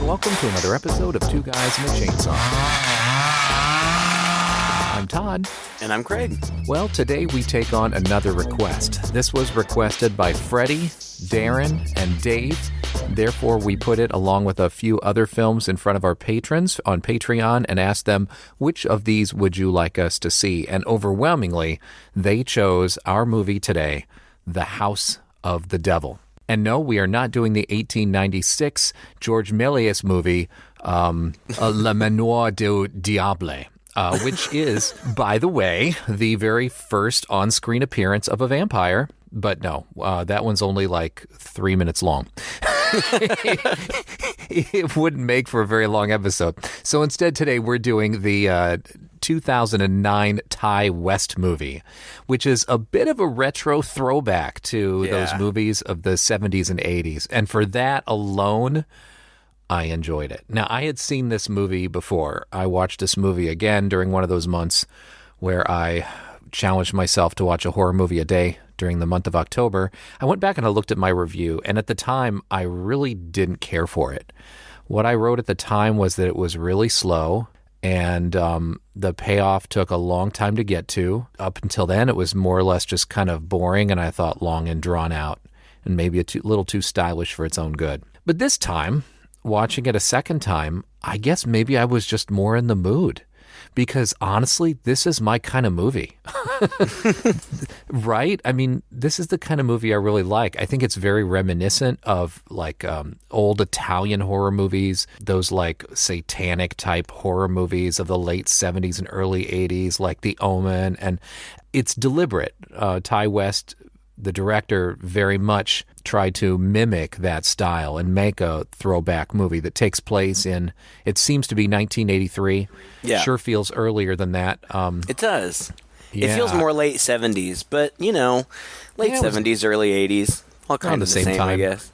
welcome to another episode of Two Guys and a Chainsaw. I'm Todd. And I'm Craig. Well, today we take on another request. This was requested by Freddie, Darren, and Dave. Therefore, we put it along with a few other films in front of our patrons on Patreon and asked them, which of these would you like us to see? And overwhelmingly, they chose our movie today, The House of the Devil. And no, we are not doing the 1896 George Milius movie, Le Manoir du Diable, which is, by the way, the very first on-screen appearance of a vampire. But no, that one's only like 3 minutes long. It wouldn't make for a very long episode. So instead today we're doing the 2009 Ty West movie, which is a bit of a retro throwback to those movies of the 70s and 80s. And for that alone, I enjoyed it. Now, I had seen this movie before. I watched this movie again during one of those months where I challenged myself to watch a horror movie a day during the month of October. I went back and I looked at my review, and at the time, I really didn't care for it. What I wrote at the time was that it was really slow, and the payoff took a long time to get to. Up until then, it was more or less just kind of boring, and I thought long and drawn out, and maybe little too stylish for its own good. But this time, watching it a second time, I guess maybe I was just more in the mood. Because honestly, this is my kind of movie, right? I mean, this is the kind of movie I really like. I think it's very reminiscent of like old Italian horror movies, those like Satanic type horror movies of the late 70s and early 80s, like The Ulman. And it's deliberate. Ty West, the director, very much tried to mimic that style and make a throwback movie that takes place in, it seems to be 1983. Yeah. Sure feels earlier than that. It does. Yeah. It feels more late 70s, but, you know, late 70s, early 80s. All kind of the same time, I guess.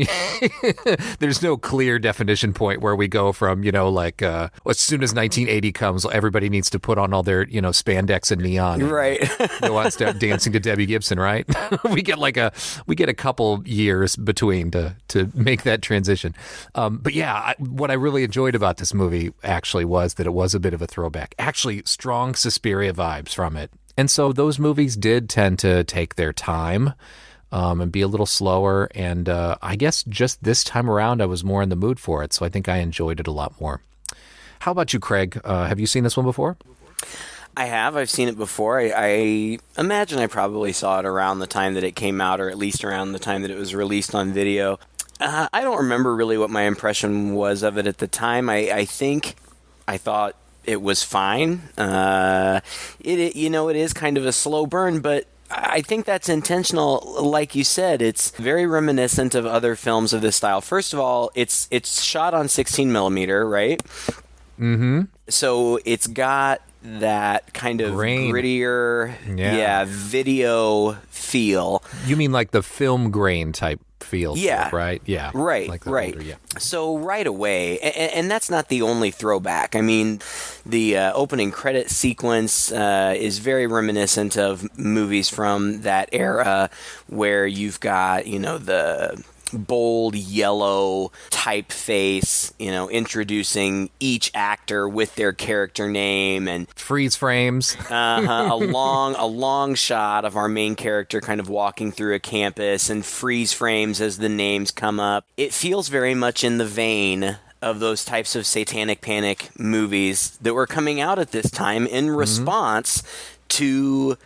There's no clear definition point where we go from, you know, like as soon as 1980 comes, everybody needs to put on all their, you know, spandex and neon. Right. Go out and start dancing to Debbie Gibson, right? we get a couple years between to make that transition. But yeah, what I really enjoyed about this movie actually was that it was a bit of a throwback. Actually, strong Suspiria vibes from it. And so those movies did tend to take their time. And be a little slower. And I guess just this time around, I was more in the mood for it. So I think I enjoyed it a lot more. How about you, Craig? Have you seen this one before? I have. I've seen it before. I imagine I probably saw it around the time that it came out, or at least around the time that it was released on video. I don't remember really what my impression was of it at the time. I think I thought it was fine. It is kind of a slow burn, but I think that's intentional. Like you said, it's very reminiscent of other films of this style. First of all, it's shot on 16 millimeter, right? Mm-hmm. So it's got that kind of grittier, video feel. You mean like the film grain type feel? Yeah. Right? Yeah. Right, like right. Older, yeah. So right away, and that's not the only throwback. I mean, the opening credit sequence is very reminiscent of movies from that era where you've got, you know, the bold yellow typeface, you know, introducing each actor with their character name and freeze frames. a long shot of our main character kind of walking through a campus and freeze frames as the names come up. It feels very much in the vein of those types of satanic panic movies that were coming out at this time in response to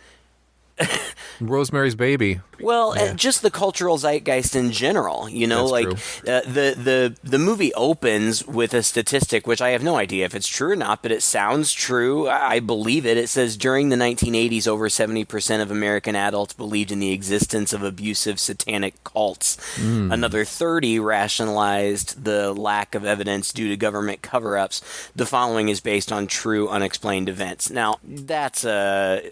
Rosemary's Baby. Well, just the cultural zeitgeist in general, you know, That's like the movie opens with a statistic, which I have no idea if it's true or not, but it sounds true. I believe it. It says during the 1980s, over 70% of American adults believed in the existence of abusive satanic cults. Another 30 rationalized the lack of evidence due to government cover-ups. The following is based on true unexplained events. Now, that's a...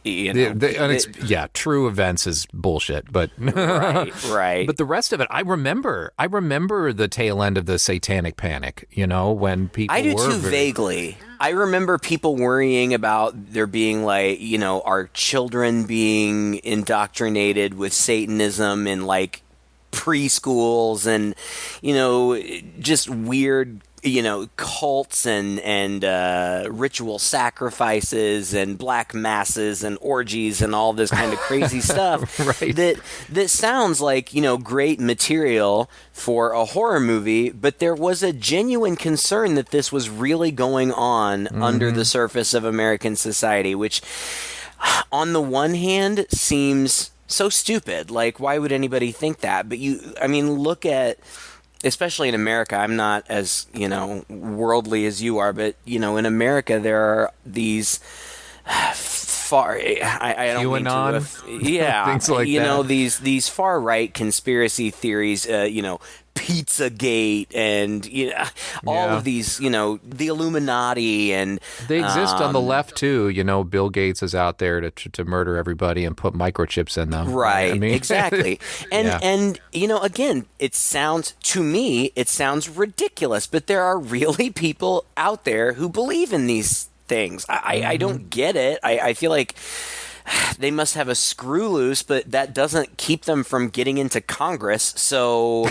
You know, true events is bullshit, but right. But the rest of it, I remember the tail end of the Satanic Panic. You know, when people I do too vaguely. I remember people worrying about there being like, you know, our children being indoctrinated with Satanism in like preschools and, just weird, cults and ritual sacrifices and black masses and orgies and all this kind of crazy stuff Right. that sounds like, great material for a horror movie, but there was a genuine concern that this was really going on under the surface of American society, which on the one hand seems so stupid. Like, why would anybody think that? But look at, especially in America, I'm not as, worldly as you are, but, in America, there are these far, I don't QAnon? mean to, yeah, Things like that. These far-right conspiracy theories, Pizzagate and, all of these, the Illuminati and... They exist on the left, too. Bill Gates is out there to murder everybody and put microchips in them. Right, I mean, exactly. And, Yeah. and, again, to me, it sounds ridiculous, but there are really people out there who believe in these things. I don't get it. I feel like they must have a screw loose, but that doesn't keep them from getting into Congress. So,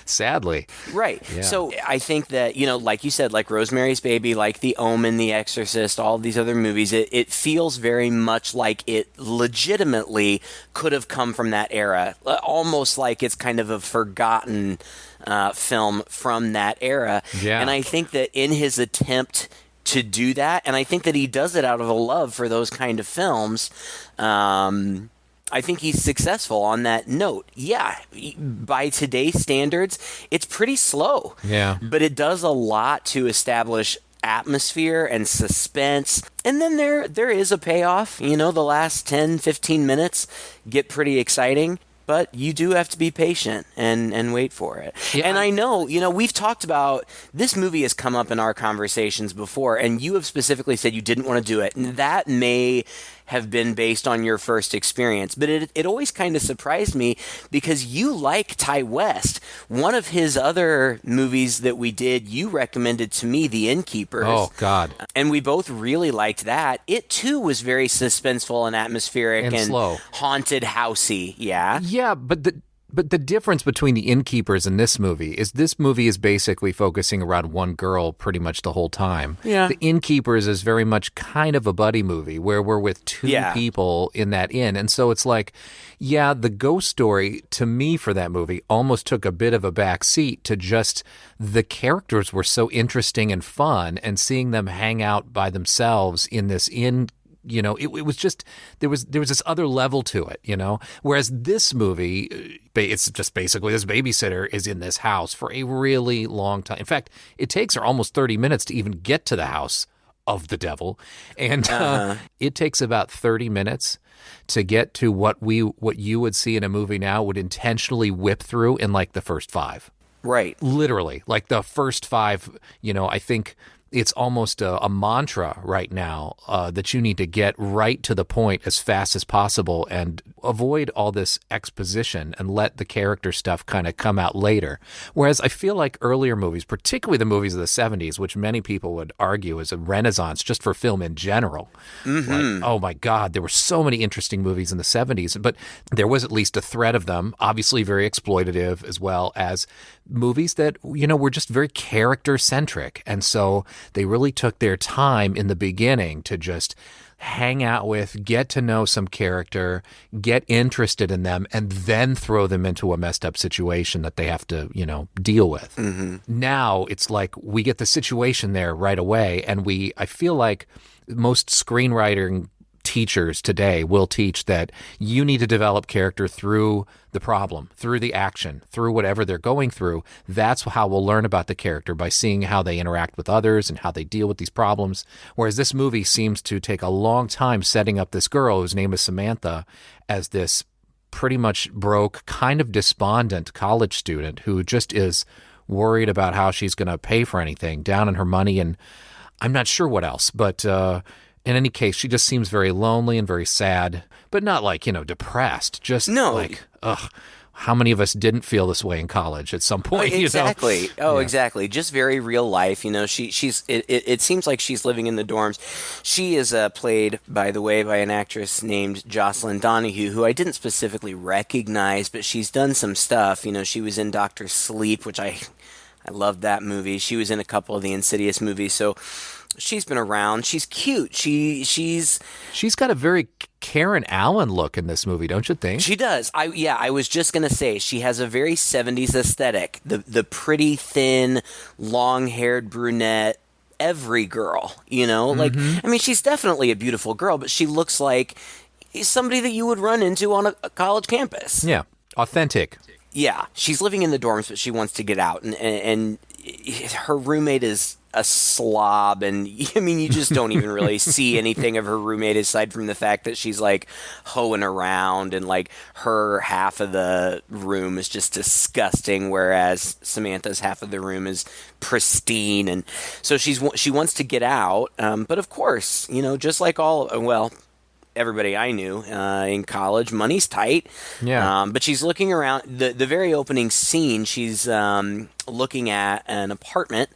Sadly. right. Yeah. So I think that, like you said, like Rosemary's Baby, like The Omen, The Exorcist, all of these other movies, it feels very much like it legitimately could have come from that era, almost like it's kind of a forgotten film from that era. Yeah. And I think that in his attempt to do that, and I think that he does it out of a love for those kind of films, I think he's successful on that note. Yeah, by today's standards, it's pretty slow. Yeah. But it does a lot to establish atmosphere and suspense. And then there is a payoff. The last 10, 15 minutes get pretty exciting. But you do have to be patient and wait for it. Yeah. And I know, we've talked about, this movie has come up in our conversations before, and you have specifically said you didn't want to do it. And that may have been based on your first experience. But it always kind of surprised me because you like Ty West. One of his other movies that we did, you recommended to me, The Innkeepers. Oh, God. And we both really liked that. It, too, was very suspenseful and atmospheric And slow. haunted housey. Yeah. Yeah, but the difference between The Innkeepers and this movie is basically focusing around one girl pretty much the whole time. Yeah. The Innkeepers is very much kind of a buddy movie where we're with two people in that inn. And so it's like, yeah, the ghost story to me for that movie almost took a bit of a back seat to just the characters were so interesting and fun, and seeing them hang out by themselves in this inn. It was just there was this other level to it, Whereas this movie, it's just basically this babysitter is in this house for a really long time. In fact, it takes her almost 30 minutes to even get to the house of the devil, and it takes about 30 minutes to get to what you would see in a movie now would intentionally whip through in like the first 5. Right. Literally, like the first 5. I think it's almost a mantra right now that you need to get right to the point as fast as possible and avoid all this exposition and let the character stuff kind of come out later. Whereas I feel like earlier movies, particularly the movies of the 70s, which many people would argue is a renaissance just for film in general. Like, oh my God, there were so many interesting movies in the 70s, but there was at least a thread of them, obviously very exploitative, as well as movies that, were just very character-centric. And so they really took their time in the beginning to just hang out with, get to know some character, get interested in them, and then throw them into a messed up situation that they have to, deal with. Now it's like we get the situation there right away, and I feel like most screenwriting teachers today will teach that you need to develop character through the problem, through the action, through whatever they're going through. That's how we'll learn about the character, by seeing how they interact with others and how they deal with these problems. Whereas this movie seems to take a long time setting up this girl whose name is Samantha as this pretty much broke, kind of despondent college student who just is worried about how she's going to pay for anything, down on her money, and I'm not sure what else, but in any case, she just seems very lonely and very sad, but not like, depressed. Just like, ugh, how many of us didn't feel this way in college at some point? Exactly. You know? Exactly. Just very real life. It seems like she's living in the dorms. She is played, by the way, by an actress named Jocelyn Donahue, who I didn't specifically recognize, but she's done some stuff. She was in Doctor Sleep, which I loved that movie. She was in a couple of the Insidious movies. So she's been around. She's cute. She's got a very Karen Allen look in this movie, don't you think? She does. I was just gonna say she has a very 70s aesthetic. The pretty thin, long-haired brunette, every girl. She's definitely a beautiful girl, but she looks like somebody that you would run into on a college campus. Yeah, authentic. Yeah, she's living in the dorms, but she wants to get out, and her roommate is a slob, and you just don't even really see anything of her roommate aside from the fact that she's like hoeing around, and like her half of the room is just disgusting, whereas Samantha's half of the room is pristine, and so she wants to get out, but of course, just like everybody I knew in college, money's tight. Yeah. But she's looking around. The very opening scene, she's looking at an apartment.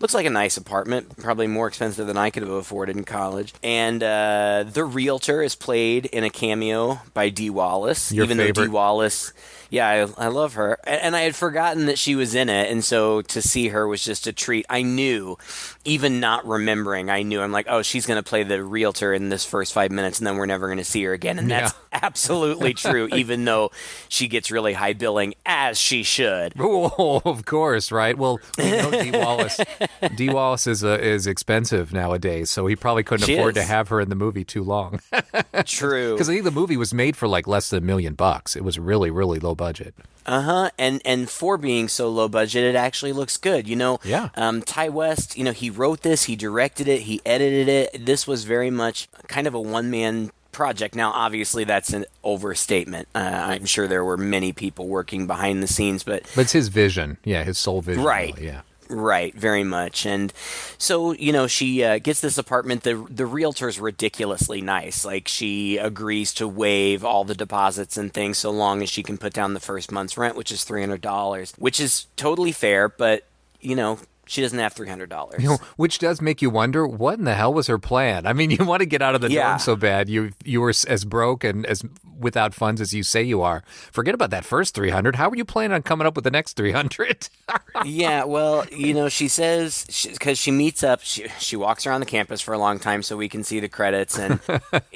Looks like a nice apartment, probably more expensive than I could have afforded in college. And the realtor is played in a cameo by Dee Wallace. Your favorite. Though Dee Wallace... Yeah, I love her. And I had forgotten that she was in it, and so to see her was just a treat. I knew, even not remembering, I'm like, oh, she's going to play the realtor in this first 5 minutes, and then we're never going to see her again. And that's absolutely true, even though she gets really high billing, as she should. Oh, of course, right? Well, we know Dee Wallace. Dee Wallace is expensive nowadays, so he probably couldn't afford to have her in the movie too long. True. Because I think the movie was made for like less than $1 million. It was really, really low budget. And for being so low budget, it actually looks good. Ty West, he wrote this, he directed it, he edited it. This was very much kind of a one-man project. Now, obviously, that's an overstatement. I'm sure there were many people working behind the scenes, but it's his vision. Yeah, his sole vision. Right. Really, yeah. Right, very much. And so, she gets this apartment. The realtor's ridiculously nice. Like, she agrees to waive all the deposits and things so long as she can put down the first month's rent, which is $300, which is totally fair, but, she doesn't have $300. Which does make you wonder, what in the hell was her plan? I mean, you want to get out of the dorm so bad. You were as broke and as without funds as you say you are. Forget about that first $300. How were you planning on coming up with the next $300? Yeah, well, she says, because she meets up, she walks around the campus for a long time so we can see the credits, and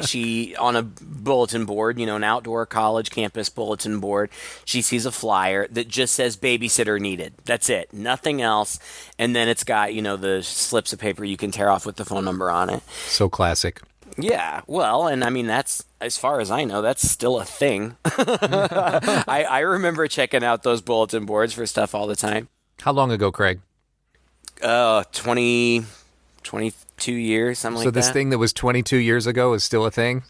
she, on a bulletin board, an outdoor college campus bulletin board, she sees a flyer that just says babysitter needed. That's it. Nothing else. And then it's got, the slips of paper you can tear off with the phone number on it. So classic. Yeah, well, and that's, as far as I know, that's still a thing. I remember checking out those bulletin boards for stuff all the time. How long ago, Craig? 22 years, something like that. So this thing that was 22 years ago is still a thing?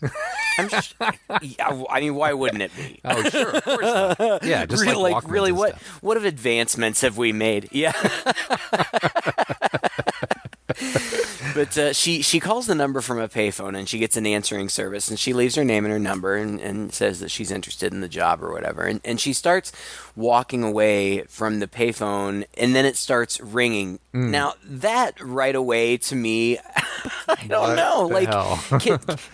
Why wouldn't it be? Oh, sure, of course not. Yeah, just really, what what advancements have we made? Yeah. But she calls the number from a payphone, and she gets an answering service, and she leaves her name and her number and says that she's interested in the job or whatever. And she starts walking away from the payphone, and then it starts ringing. Now, that right away, to me, I don't know. Like,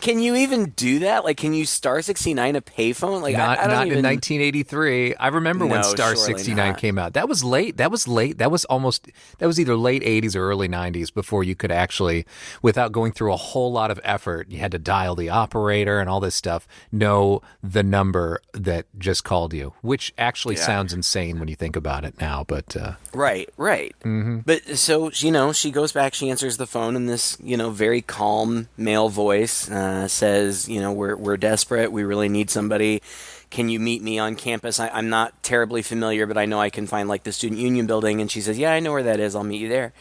can you even do that? Like, can you Star 69 a payphone? Like, not I don't in 1983. I remember when Star 69 came out. That was late. That was either late 80s or early 90s before you could actually, without going through a whole lot of effort, you had to dial the operator and all this stuff, know the number that just called you, which actually sounds insane when you think about it now. But Right. Mm-hmm. But so, she goes back, she answers the phone, and this, very calm male voice says, we're desperate. We really need somebody. Can you meet me on campus? I'm not terribly familiar, but I know I can find like the Student Union building. And she says, yeah, I know where that is. I'll meet you there.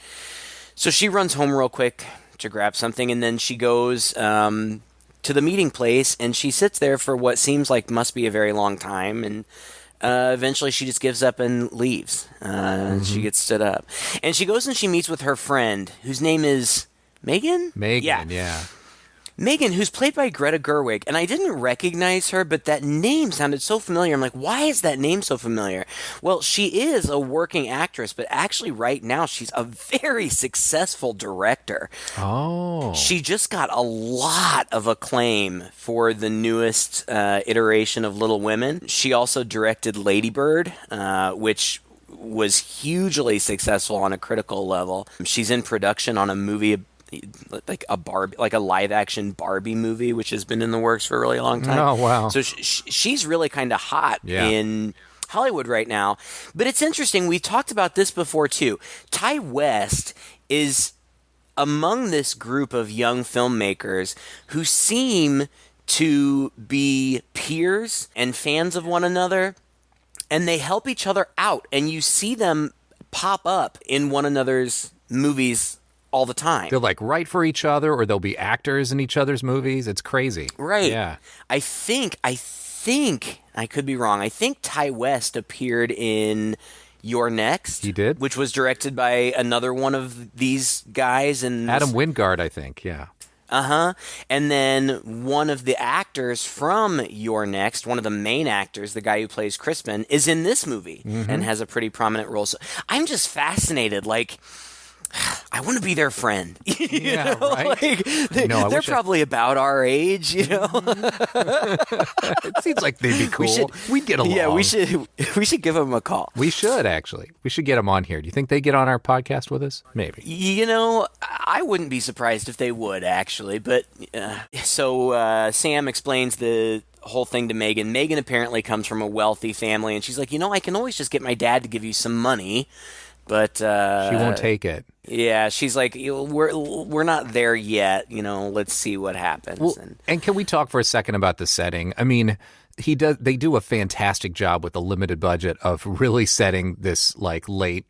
So she runs home real quick to grab something, and then she goes to the meeting place, and she sits there for what seems like must be a very long time, and eventually she just gives up and leaves. She gets stood up. And she goes and she meets with her friend, whose name is Megan? Megan, yeah. Megan, who's played by Greta Gerwig, and I didn't recognize her, but that name sounded so familiar. I'm like, why is that name so familiar? Well, she is a working actress, but actually right now she's a very successful director. Oh. She just got a lot of acclaim for the newest iteration of Little Women. She also directed Lady Bird, which was hugely successful on a critical level. She's in production on a movie like a live action Barbie movie, which has been in the works for a really long time. Oh, wow. So she's really kind of hot in Hollywood right now. But it's interesting. We've talked about this before too. Ty West is among this group of young filmmakers who seem to be peers and fans of one another, and they help each other out, and you see them pop up in one another's movies all the time. They'll like write for each other, or they'll be actors in each other's movies. It's crazy. Right. Yeah. I think, I could be wrong. I think Ty West appeared in You're Next. He did? Which was directed by another one of these guys. And Adam Wingard, I think. Yeah. Uh-huh. And then one of the actors from You're Next, one of the main actors, the guy who plays Crispin, is in this movie and has a pretty prominent role. So I'm just fascinated. Like, I want to be their friend. Yeah, know? right? Like, they're probably about our age, you know? It seems like they'd be cool. We'd get along. Yeah, we should give them a call. We should, actually. We should get them on here. Do you think they get on our podcast with us? Maybe. You know, I wouldn't be surprised if they would, actually. But so Sam explains the whole thing to Megan. Megan apparently comes from a wealthy family, and she's like, I can always just get my dad to give you some money. But she won't take it. Yeah, she's like, we're not there yet. Let's see what happens. Well, and can we talk for a second about the setting? I mean, they do a fantastic job with the limited budget of really setting this like late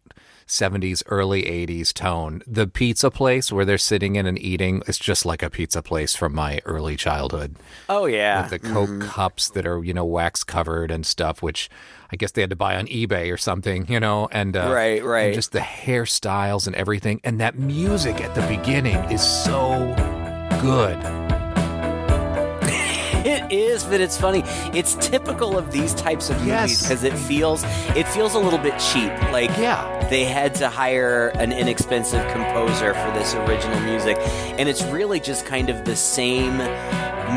70s, early 80s tone. The pizza place where they're sitting in and eating is just like a pizza place from my early childhood. Oh, yeah. With the Coke cups that are, wax covered and stuff, which I guess they had to buy on eBay or something, and right. And just the hairstyles and everything. And that music at the beginning is so good. It is, but it's funny. It's typical of these types of movies because it feels a little bit cheap. Like, they had to hire an inexpensive composer for this original music, and it's really just kind of the same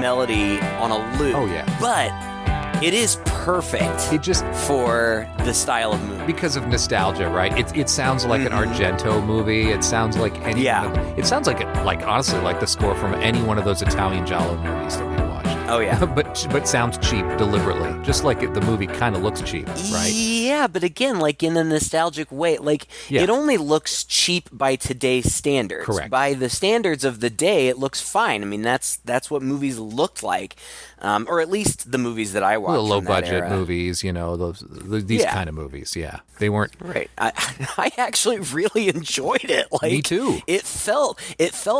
melody on a loop. Oh, yeah. But it is perfect. It just for the style of movie because of nostalgia, right? It sounds like an Argento movie. It sounds like it sounds like honestly like the score from any one of those Italian giallo movies that we watched. Oh yeah, but sounds cheap deliberately, just like the movie kind of looks cheap, right? Yeah, but again, like in a nostalgic way, it only looks cheap by today's standards. Correct. By the standards of the day, it looks fine. I mean, that's what movies looked like, or at least the movies that I watched. Low budget movies, these kind of movies. Yeah, they weren't right. I actually really enjoyed it. Me too. It felt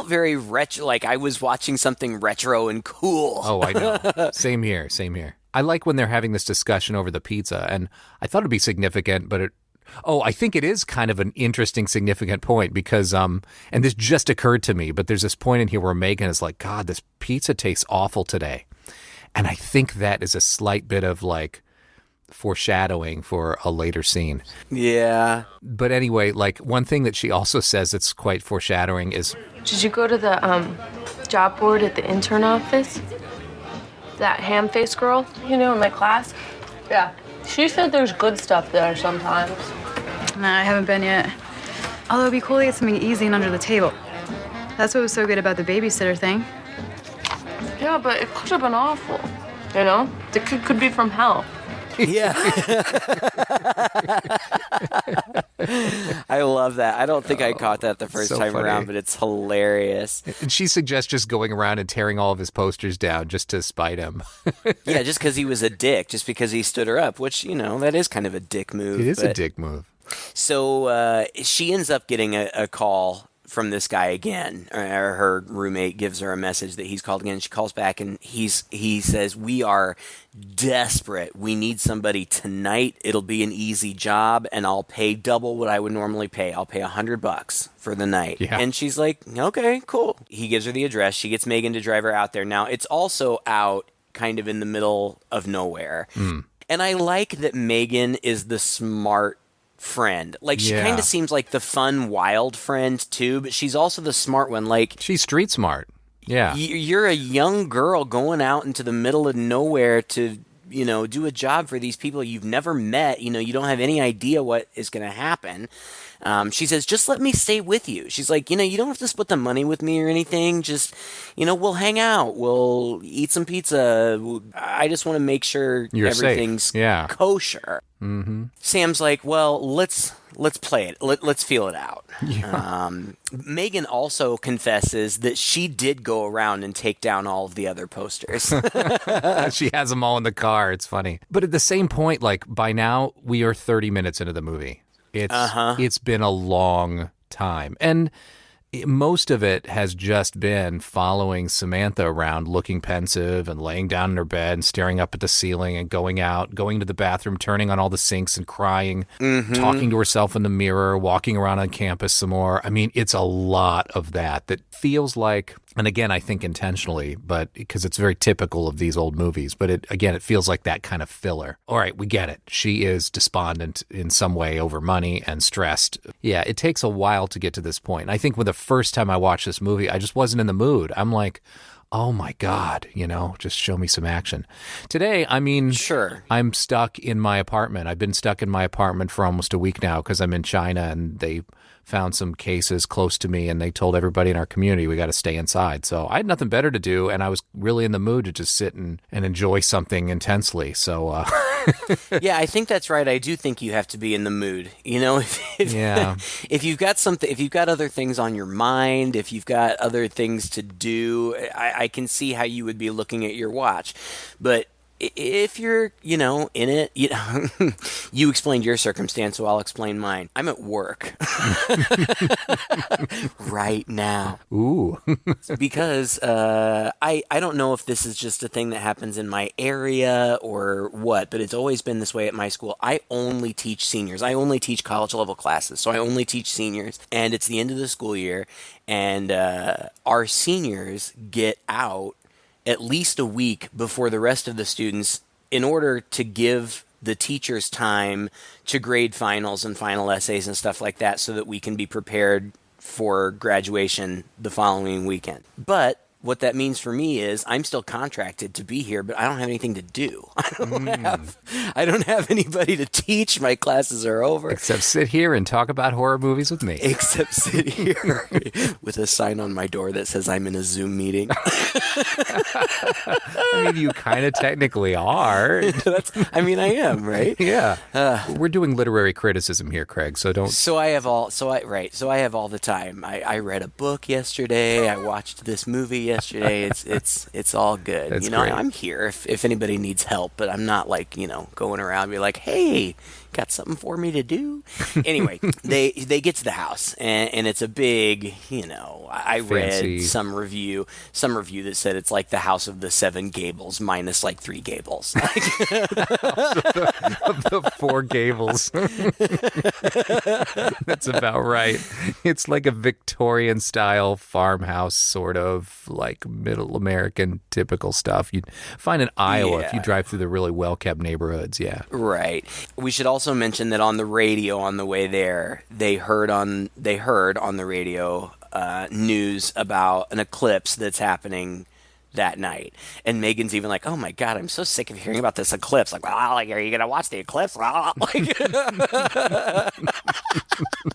very retro. Like I was watching something retro and cool. Oh, I know. Same here. I like when they're having this discussion over the pizza, and I thought it'd be significant, but I think it is kind of an interesting, significant point because, and this just occurred to me, but there's this point in here where Megan is like, God, this pizza tastes awful today. And I think that is a slight bit of like foreshadowing for a later scene. Yeah. But anyway, like one thing that she also says that's quite foreshadowing is, did you go to the job board at the intern office? That ham-faced girl, in my class? Yeah. She said there's good stuff there sometimes. Nah, I haven't been yet. Although it'd be cool to get something easy and under the table. That's what was so good about the babysitter thing. Yeah, but it could have been awful, The kid could be from hell. Yeah. I love that. I don't think I caught that the first time around, but it's hilarious. And she suggests just going around and tearing all of his posters down just to spite him. Yeah, just because he was a dick, just because he stood her up, which, that is kind of a dick move. It is a dick move. So she ends up getting a call from this guy again, or her roommate gives her a message that he's called again. She calls back and he says, "We are desperate. We need somebody tonight. It'll be an easy job and I'll pay double what I would normally pay. I'll pay $100 for the night." Yeah. And she's like, "Okay, cool." He gives her the address. She gets Megan to drive her out there. Now, it's also out kind of in the middle of nowhere. And I like that Megan is the smart friend. Like, she kind of seems like the fun, wild friend, too, but she's also the smart one. Like, She's street smart. Yeah. you're a young girl going out into the middle of nowhere to, do a job for these people you've never met. You don't have any idea what is going to happen. She says, "Just let me stay with you." She's like, you don't have to split the money with me or anything. Just, we'll hang out. We'll eat some pizza. I just want to make sure You're everything's safe. Yeah. kosher. Mm-hmm. Sam's like, "Well, let's play it. Let's feel it out." Yeah. Megan also confesses that she did go around and take down all of the other posters. She has them all in the car. It's funny. But at the same point, like, by now, we are 30 minutes into the movie. It's been a long time. And most of it has just been following Samantha around, looking pensive and laying down in her bed and staring up at the ceiling and going out, going to the bathroom, turning on all the sinks and crying, talking to herself in the mirror, walking around on campus some more. I mean, it's a lot of that feels like, and again, I think intentionally, but because it's very typical of these old movies, but it feels like that kind of filler. All right, we get it. She is despondent in some way over money and stressed. Yeah, it takes a while to get to this point. And I think when the first time I watched this movie, I just wasn't in the mood. I'm like, oh my God, just show me some action. Today, I mean, Sure. I'm stuck in my apartment. I've been stuck in my apartment for almost a week now because I'm in China and they found some cases close to me and they told everybody in our community we got to stay inside. So I had nothing better to do and I was really in the mood to just sit and enjoy something intensely. So Yeah, I think that's right. I do think you have to be in the mood. Yeah. If you've got other things on your mind, if you've got other things to do, I can see how you would be looking at your watch. But if you're, in it, you explained your circumstance, so I'll explain mine. I'm at work right now. Ooh. Because I don't know if this is just a thing that happens in my area or what, but it's always been this way at my school. I only teach seniors. I only teach college level classes, so I only teach seniors. And it's the end of the school year, and our seniors get out at least a week before the rest of the students in order to give the teachers time to grade finals and final essays and stuff like that so that we can be prepared for graduation the following weekend. But what that means for me is I'm still contracted to be here, but I don't have anything to do. I don't have anybody to teach. My classes are over. Except sit here and talk about horror movies with me. Except sit here with a sign on my door that says I'm in a Zoom meeting. I mean, you kind of technically are. I am, right? Yeah. We're doing literary criticism here, Craig, so don't... So I have all the time. I read a book yesterday. I watched this movie yesterday. It's all good. That's great. I'm here if anybody needs help, but I'm not like, going around and be like, "Hey, got something for me to do?" Anyway, they get to the house and it's a big, I Fancy. read some review that said it's like the House of the Seven Gables minus like 3 gables. of the 4 gables. That's about right. It's like a Victorian style farmhouse, sort of like middle American typical stuff you'd find in Iowa if you drive through the really well kept neighborhoods. Yeah. Right. We should also mention that on the radio on the way there, they heard on the radio news about an eclipse that's happening that night. And Megan's even like, "Oh my God, I'm so sick of hearing about this eclipse." Like, "Well, are you going to watch the eclipse?"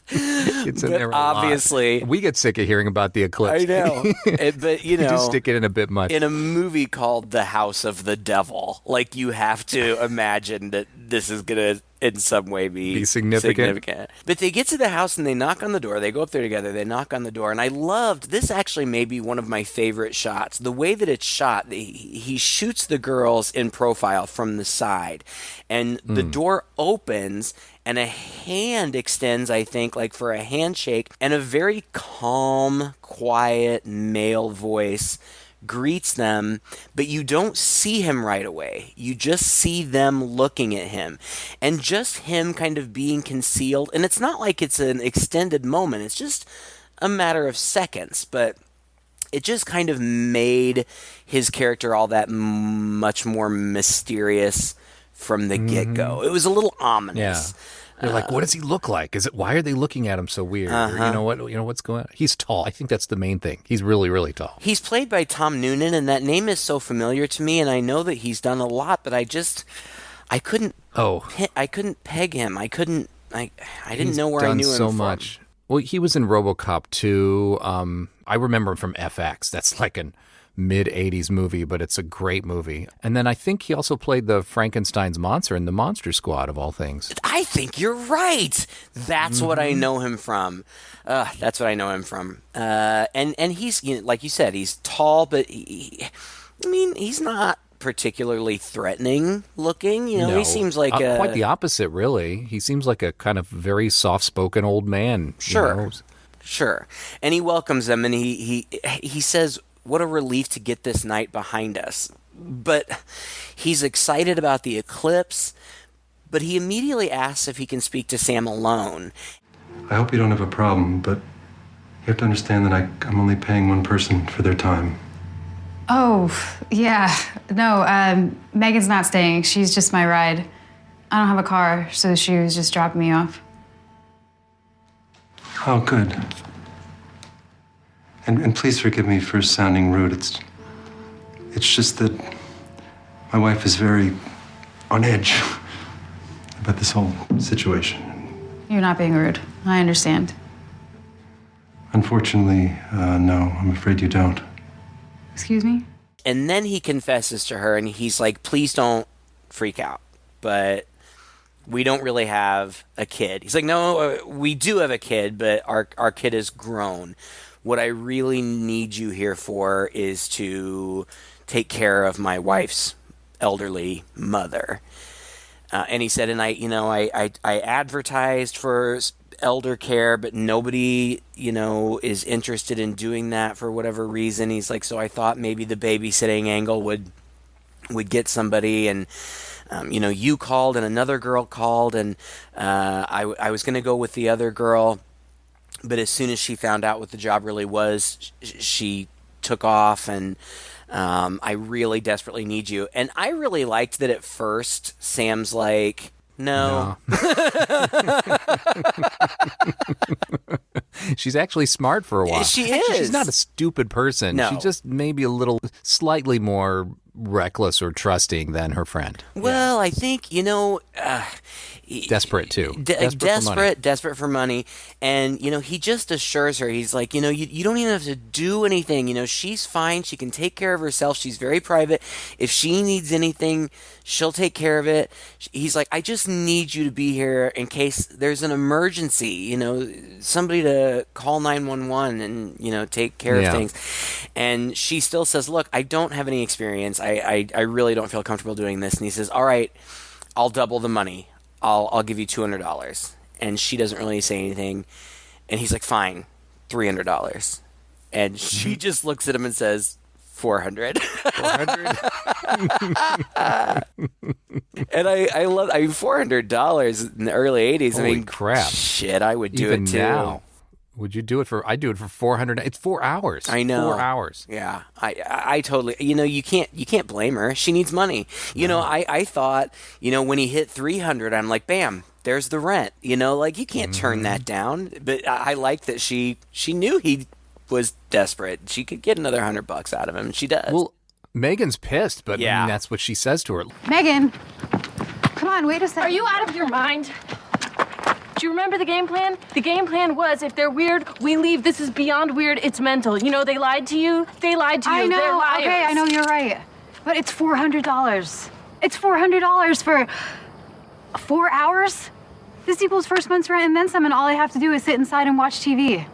It's in but there a obviously, lot. We get sick of hearing about the eclipse. I know. But, You just stick it in a bit much. in a movie called The House of the Devil, like, you have to imagine that this is going to in some way be significant. But they get to the house and they knock on the door. They go up there together. They knock on the door. And I loved, this actually may be one of my favorite shots. The way that it's shot, he shoots the girls in profile from the side. And the door opens and a hand extends, I think, like for a handshake. And a very calm, quiet male voice greets them, but you don't see him right away. You just see them looking at him, and just him kind of being concealed. And it's not like it's an extended moment. It's just a matter of seconds, but it just kind of made his character all that much more mysterious from the get-go. It was a little ominous. Yeah. They're like, what does he look like? Why are they looking at him so weird? Or, what's going on? He's tall. I think that's the main thing. He's really, really tall. He's played by Tom Noonan, and that name is so familiar to me, and I know that he's done a lot, but I couldn't peg him. I didn't know where I knew him so from. much. Well, he was in RoboCop 2. I remember him from FX. That's like a mid-'80s movie, but it's a great movie. And then I think he also played the Frankenstein's monster in the Monster Squad, of all things. I think you're right. That's what I know him from. That's what I know him from. And he's, like you said, he's tall, but he's not particularly threatening looking. No. He seems like quite the opposite, really. He seems like a kind of very soft-spoken old man. Sure. Sure. And he welcomes them, and he says, what a relief to get this night behind us. But he's excited about the eclipse, but he immediately asks if he can speak to Sam alone. I hope you don't have a problem, but you have to understand that I'm only paying one person for their time. Oh, yeah. No, Megan's not staying. She's just my ride. I don't have a car, so she was just dropping me off. Oh, good. And please forgive me for sounding rude. It's just that my wife is very on edge about this whole situation. You're not being rude. I understand. Unfortunately, no, I'm afraid you don't. Excuse me? And then he confesses to her, and he's like, please don't freak out, but we don't really have a kid. He's like, no, we do have a kid, but our kid is grown. What I really need you here for is to take care of my wife's elderly mother. And he said, and I advertised for elder care, but nobody, is interested in doing that for whatever reason. He's like, so I thought maybe the babysitting angle would get somebody, and you called and another girl called, and I was going to go with the other girl. But as soon as she found out what the job really was, she took off, and I really desperately need you. And I really liked that at first Sam's like, no. She's actually smart for a while. She is. She's not a stupid person. No. She's just maybe a little slightly more reckless or trusting than her friend. Well, I think, desperate too. Desperate for money. And, he just assures her, he's like, you don't even have to do anything. She's fine. She can take care of herself. She's very private. If she needs anything, she'll take care of it. He's like, I just need you to be here in case there's an emergency, somebody to call 911 and, take care of things. And she still says, look, I don't have any experience. I really don't feel comfortable doing this. And he says, all right, I'll double the money. I'll give you $200. And she doesn't really say anything. And he's like, fine, $300. And she just looks at him and says, $400. And I love, $400 in the early 80s. Holy crap. Shit, I would do Even it too. Now. Would you do it for? I'd do it for 400. It's 4 hours. I know. 4 hours. Yeah, I totally. You can't blame her. She needs money. I thought, when he hit 300, I'm like, bam, there's the rent. You can't turn that down. But I like that she knew he was desperate. She could get another $100 out of him. She does. Well, Megan's pissed, but I mean, that's what she says to her. Megan, come on, wait a second. Are you out of your mind? Do you remember the game plan? The game plan was, if they're weird, we leave. This is beyond weird. It's mental. They lied to you. They lied to you. I know. They're liars. Okay, I know you're right. But it's $400. It's $400 for... 4 hours? This equals first month's rent and then some, and all I have to do is sit inside and watch TV.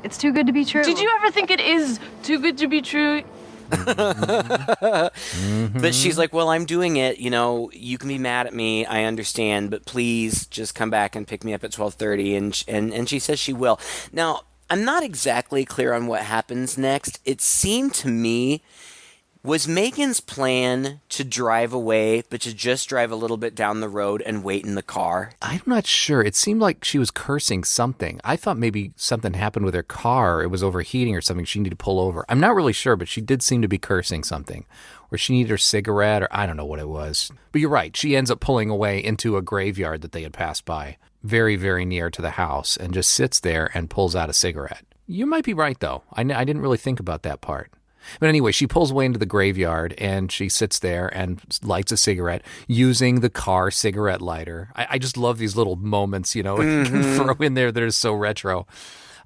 It's too good to be true. Did you ever think it is too good to be true? But she's like, well, I'm doing it. You know, you can be mad at me. I understand, but please just come back and pick me up at 12:30. And she says she will. Now, I'm not exactly clear on what happens next. It seemed to me, was Megan's plan to drive away, but to just drive a little bit down the road and wait in the car? I'm not sure. It seemed like she was cursing something. I thought maybe something happened with her car. It was overheating or something. She needed to pull over. I'm not really sure, but she did seem to be cursing something. Or she needed her cigarette, or I don't know what it was. But you're right. She ends up pulling away into a graveyard that they had passed by, very, very near to the house, and just sits there and pulls out a cigarette. You might be right, though. I didn't really think about that part. But anyway, she pulls away into the graveyard, and she sits there and lights a cigarette using the car cigarette lighter. I just love these little moments, you know, you can throw in there that are so retro.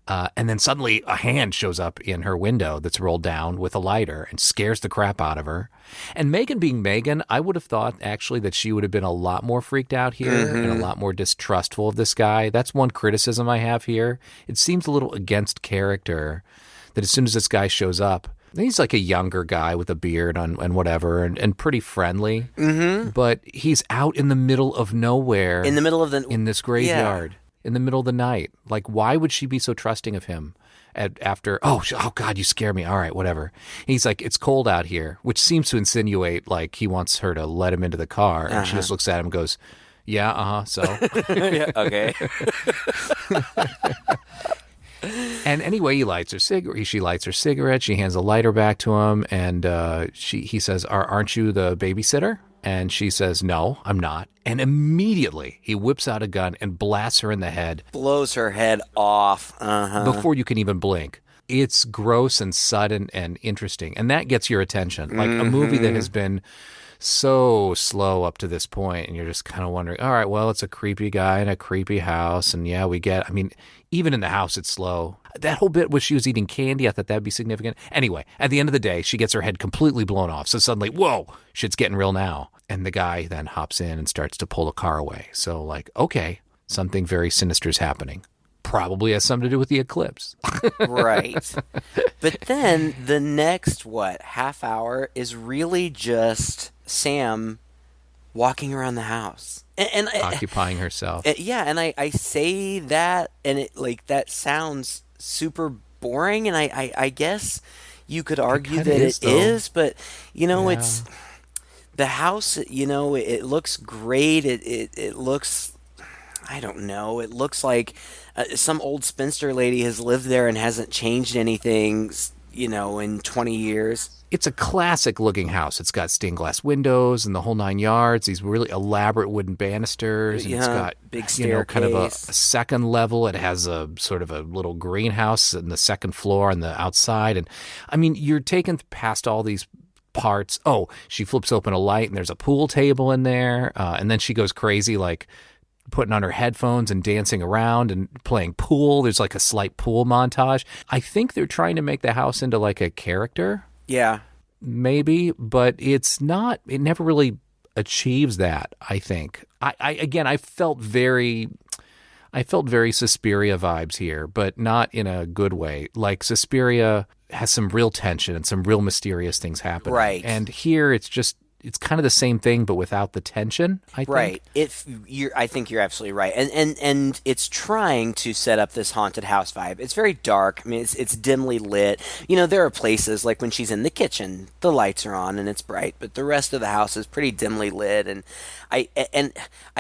And then suddenly a hand shows up in her window that's rolled down with a lighter and scares the crap out of her. And Megan being Megan, I would have thought actually that she would have been a lot more freaked out here and a lot more distrustful of this guy. That's one criticism I have here. It seems a little against character that as soon as this guy shows up, he's like a younger guy with a beard and whatever and pretty friendly. Mm-hmm. But he's out in the middle of nowhere. In the middle of in this graveyard. Yeah. In the middle of the night. Like, why would she be so trusting of him after, oh, God, you scare me. All right, whatever. And he's like, it's cold out here, which seems to insinuate like he wants her to let him into the car. And she just looks at him and goes, yeah, so. Yeah, okay. And anyway, he lights her cigarette. She lights her cigarette. She hands a lighter back to him, and he says, "Aren't you the babysitter?" And she says, "No, I'm not." And immediately he whips out a gun and blasts her in the head, blows her head off before you can even blink. It's gross and sudden and interesting, and that gets your attention. Like a movie that has been so slow up to this point, and you're just kind of wondering, all right, well, it's a creepy guy in a creepy house, and yeah, I mean, even in the house, it's slow. That whole bit where she was eating candy, I thought that'd be significant. Anyway, at the end of the day, she gets her head completely blown off, so suddenly, whoa, shit's getting real now. And the guy then hops in and starts to pull the car away. So like, okay, something very sinister is happening. Probably has something to do with the eclipse. Right. But then the next, half hour is really just Sam walking around the house. And occupying herself. Yeah, and I say that, and it like that sounds super boring, and I guess you could argue that it is, but, you know, it's... The house, you know, it looks great. It looks... I don't know. It looks like some old spinster lady has lived there and hasn't changed anything, you know, in 20 years. It's a classic-looking house. It's got stained glass windows and the whole 9 yards. These really elaborate wooden banisters. And it's got big staircase. You know, kind of a second level. It has a sort of a little greenhouse on the second floor on the outside. And I mean, you're taken past all these parts. Oh, she flips open a light and there's a pool table in there. And then she goes crazy, like putting on her headphones and dancing around and playing pool. There's like a slight pool montage. I think they're trying to make the house into like a character. Yeah. Maybe, but it's not, it never really achieves that, I think. I felt very Suspiria vibes here, but not in a good way. Like Suspiria has some real tension and some real mysterious things happening. Right. And here it's kind of the same thing, but without the tension, I think. Right. I think you're absolutely right. And it's trying to set up this haunted house vibe. It's very dark. I mean, it's dimly lit. You know, there are places like when she's in the kitchen, the lights are on and it's bright, but the rest of the house is pretty dimly lit. And I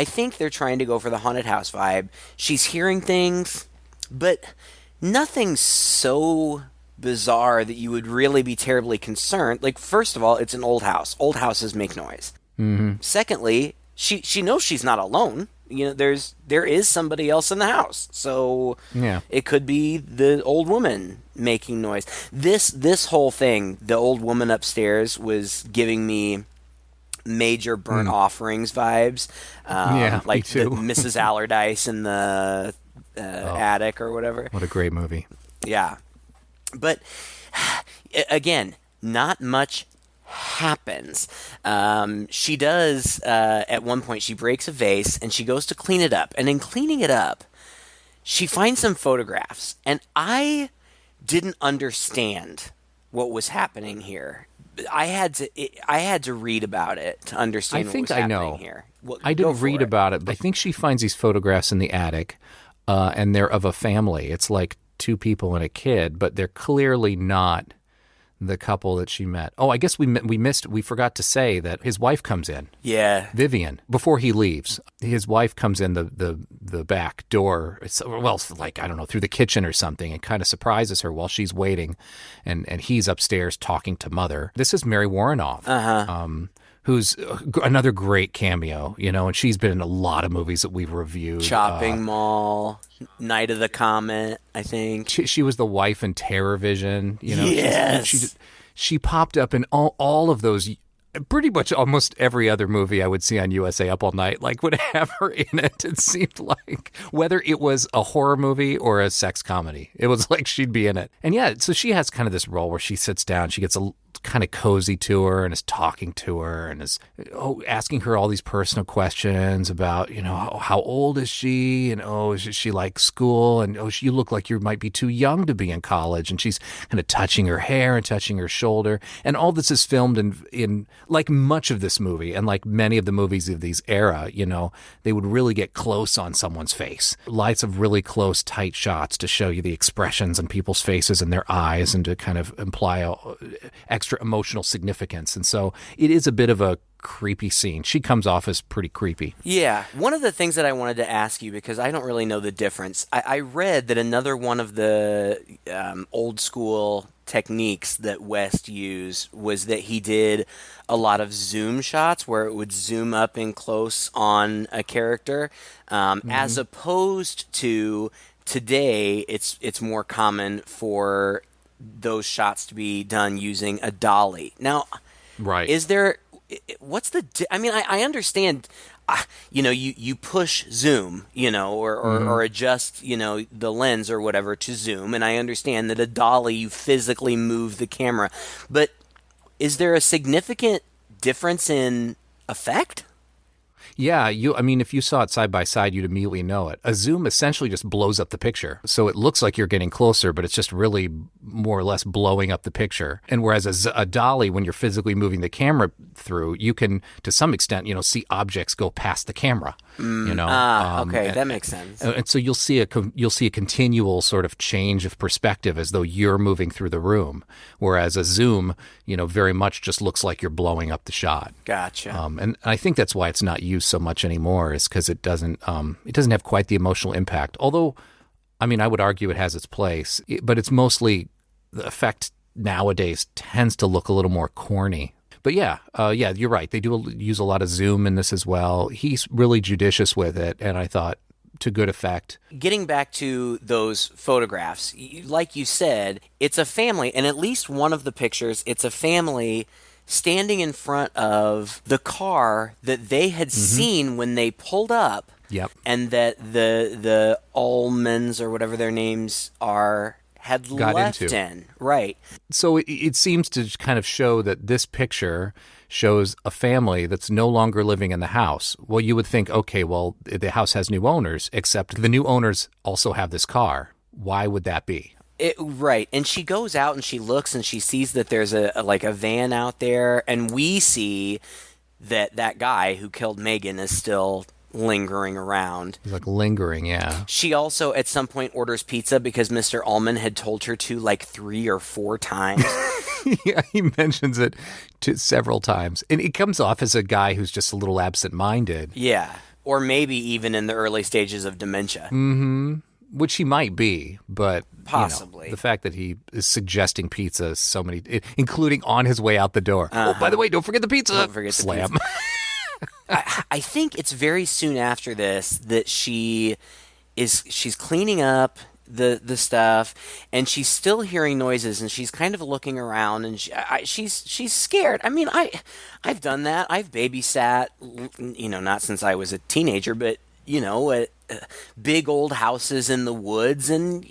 think they're trying to go for the haunted house vibe. She's hearing things, but nothing so bizarre that you would really be terribly concerned. Like, first of all, it's an old house. Old houses make noise. Mm-hmm. Secondly, she knows she's not alone. You know, there is somebody else in the house. So yeah, it could be the old woman making noise. This whole thing, the old woman upstairs was giving me major burnt offerings vibes. Yeah, like me too. the Mrs. Allardyce in the attic or whatever. What a great movie. Yeah. But, again, not much happens. She does, at one point, she breaks a vase and she goes to clean it up. And in cleaning it up, she finds some photographs. And I didn't understand what was happening here. I had to read about it to understand what was happening here. Well, I didn't read about it, but I think she finds these photographs in the attic, and they're of a family. It's like two people and a kid, but they're clearly not the couple that she met. Oh, I guess we forgot to say that his wife comes in. Yeah. Vivian, before he leaves. His wife comes in the back door, like, I don't know, through the kitchen or something, and kind of surprises her while she's waiting, and he's upstairs talking to Mother. This is Mary Warrenoff. Who's another great cameo, and she's been in a lot of movies that we've reviewed. Chopping Mall, Night of the Comet, I think. She was the wife in Terror Vision. Yes. She popped up in all of those, pretty much almost every other movie I would see on USA Up All Night, like, would have her in it, it seemed like. Whether it was a horror movie or a sex comedy, it was like she'd be in it. And yeah, so she has kind of this role where she sits down, she gets kind of cozy to her and is talking to her and is asking her all these personal questions about, how old is she? And, is she like school? And, you look like you might be too young to be in college. And she's kind of touching her hair and touching her shoulder. And all this is filmed in like much of this movie and like many of the movies of these era, they would really get close on someone's face. Lots of really close, tight shots to show you the expressions on people's faces and their eyes and to kind of imply extra emotional significance. And so it is a bit of a creepy scene. She comes off as pretty creepy. Yeah. One of the things that I wanted to ask you, because I don't really know the difference, I read that another one of the old school techniques that West used was that he did a lot of zoom shots where it would zoom up in close on a character, as opposed to today it's more common for those shots to be done using a dolly. Now, right. I understand, you push zoom, or adjust, the lens or whatever to zoom. And I understand that a dolly, you physically move the camera. But is there a significant difference in effect? Yeah, if you saw it side by side, you'd immediately know it. A zoom essentially just blows up the picture. So it looks like you're getting closer, but it's just really more or less blowing up the picture. And whereas a dolly, when you're physically moving the camera through, you can, to some extent, see objects go past the camera. Okay, that makes sense. And so you'll see a continual sort of change of perspective as though you're moving through the room, whereas a zoom, very much just looks like you're blowing up the shot. Gotcha. And I think that's why it's not used so much anymore, is because it doesn't have quite the emotional impact. Although, I would argue it has its place, but it's mostly the effect nowadays tends to look a little more corny. But yeah, you're right. They do use a lot of zoom in this as well. He's really judicious with it, and I thought to good effect. Getting back to those photographs, like you said, it's a family, and at least one of the pictures, it's a family standing in front of the car that they had seen when they pulled up. Yep. And that the Ulmans, or whatever their names are, had left in. Right. So it seems to kind of show that this picture shows a family that's no longer living in the house. Well, you would think, okay, well, the house has new owners, except the new owners also have this car. Why would that be? Right. And she goes out and she looks and she sees that there's a van out there, and we see that guy who killed Megan is still lingering around. He's like lingering, yeah. She also at some point orders pizza because Mr. Ulman had told her to like 3 or 4 times. Yeah, he mentions it several times. And it comes off as a guy who's just a little absent-minded. Yeah. Or maybe even in the early stages of dementia. Mm-hmm. Which he might be, but possibly the fact that he is suggesting pizza so many, including on his way out the door. Oh, by the way, don't forget the pizza. Don't forget Slam. The pizza. I think it's very soon after this that she's cleaning up the stuff, and she's still hearing noises, and she's kind of looking around, and she's scared. I've done that. I've babysat, not since I was a teenager, but big old houses in the woods, and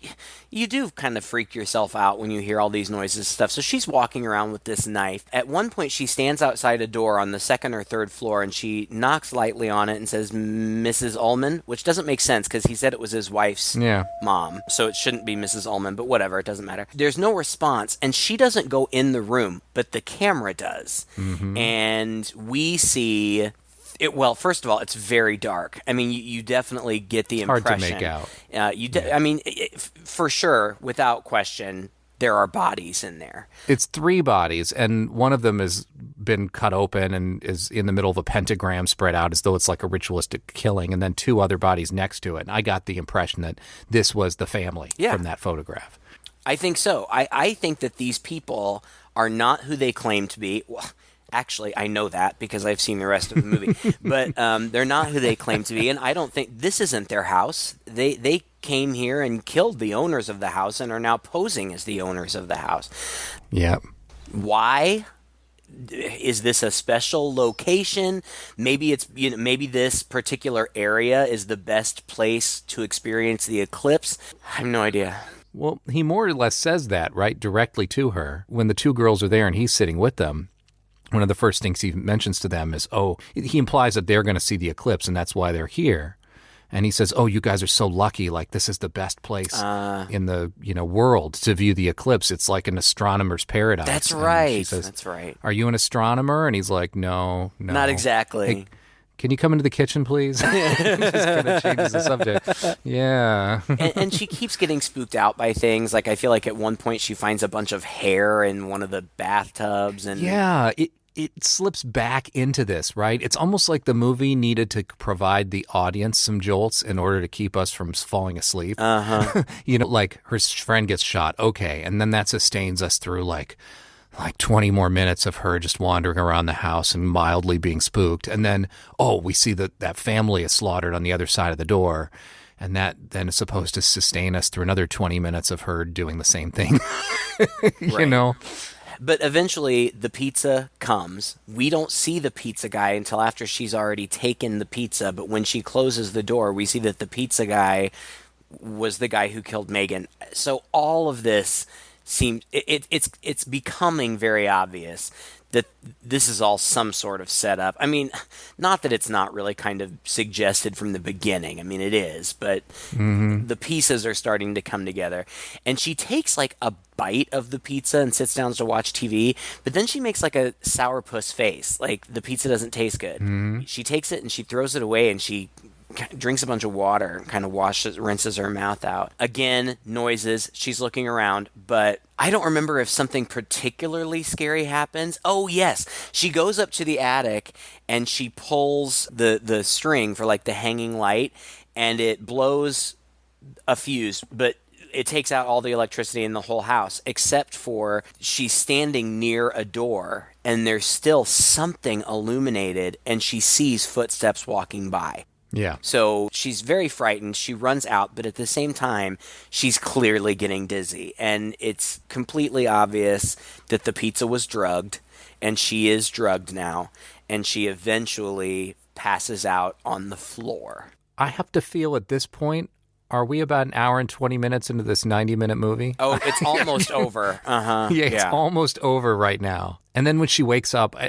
you do kind of freak yourself out when you hear all these noises and stuff. So she's walking around with this knife. At one point, she stands outside a door on the second or third floor, and she knocks lightly on it and says, "Mrs. Ulman," which doesn't make sense because he said it was his wife's mom, so it shouldn't be Mrs. Ulman, but whatever, it doesn't matter. There's no response, and she doesn't go in the room, but the camera does. And we see... Well, first of all, it's very dark. I mean, you definitely get the impression. Hard to make out. I mean, for sure, without question, there are bodies in there. It's 3 bodies, and one of them has been cut open and is in the middle of a pentagram spread out as though it's like a ritualistic killing, and then 2 other bodies next to it. And I got the impression that this was the family from that photograph. I think so. I think that these people are not who they claim to be. Well, actually, I know that because I've seen the rest of the movie. But they're not who they claim to be, and I don't think... This isn't their house. They came here and killed the owners of the house and are now posing as the owners of the house. Yep. Why? Is this a special location? Maybe it's maybe this particular area is the best place to experience the eclipse. I have no idea. Well, he more or less says that, right, directly to her. When the 2 girls are there and he's sitting with them, one of the first things he mentions to them is, he implies that they're going to see the eclipse and that's why they're here. And he says, you guys are so lucky. Like, this is the best place in the world to view the eclipse. It's like an astronomer's paradise. That's right. She says, that's right. Are you an astronomer? And he's like, no. Not exactly. Hey, can you come into the kitchen, please? Just kind of changes the subject. Yeah. and she keeps getting spooked out by things. Like, I feel like at one point she finds a bunch of hair in one of the bathtubs. And yeah, it slips back into this, right? It's almost like the movie needed to provide the audience some jolts in order to keep us from falling asleep. Like her friend gets shot, okay, and then that sustains us through like 20 more minutes of her just wandering around the house and mildly being spooked. And then, we see that family is slaughtered on the other side of the door. And that then is supposed to sustain us through another 20 minutes of her doing the same thing. Right. But eventually the pizza comes. We don't see the pizza guy until after she's already taken the pizza. But when she closes the door, we see that the pizza guy was the guy who killed Megan. So all of this seems... It's becoming very obvious that this is all some sort of setup. I mean, not that it's not really kind of suggested from the beginning. I mean, it is, but the pieces are starting to come together. And she takes like a bite of the pizza and sits down to watch TV, but then she makes like a sourpuss face, like the pizza doesn't taste good. She takes it and she throws it away and she drinks a bunch of water and kind of rinses her mouth out. Again, noises. She's looking around, but I don't remember if something particularly scary happens. Oh, yes. She goes up to the attic and she pulls the string for like the hanging light, and it blows a fuse, but it takes out all the electricity in the whole house, except for she's standing near a door and there's still something illuminated and she sees footsteps walking by. Yeah. So she's very frightened. She runs out, but at the same time, she's clearly getting dizzy. And it's completely obvious that the pizza was drugged, and she is drugged now. And she eventually passes out on the floor. I have to feel at this point, are we about an hour and 20 minutes into this 90-minute movie? Oh, it's almost over. Yeah, it's almost over right now. And then when she wakes up, I